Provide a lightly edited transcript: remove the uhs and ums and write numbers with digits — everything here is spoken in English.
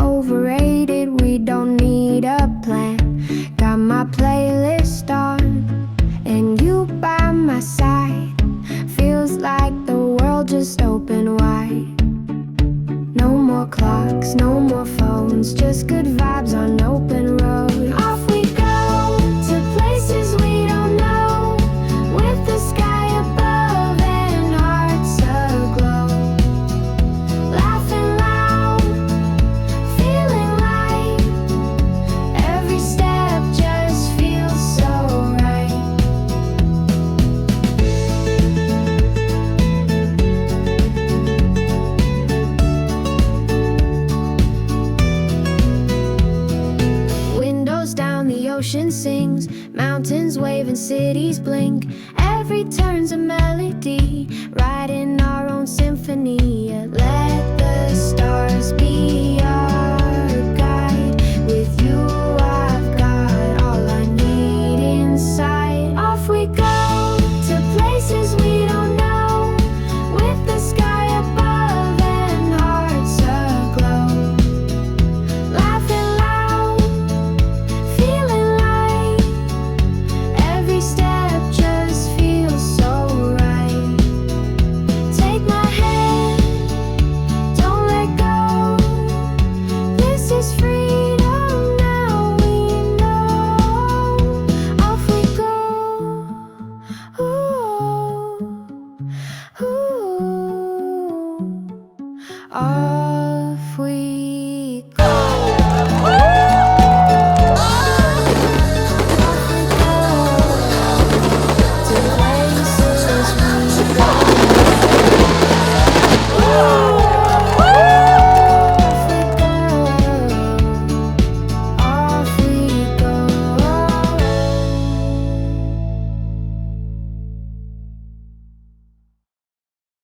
overrated, we don't need a plan. Got my playlist on, and you by my side. Feels like the world just opened wide. No more clocks, no more phones, just good vibes on open road. Off we go to places we don't know, with the sky above and hearts aglow. Laughing loud, feeling light. Every step just feels so right. Windows down, the ocean sings, mountains wave and cities blink. Every turn's a melody, writing our own symphony. Let the stars be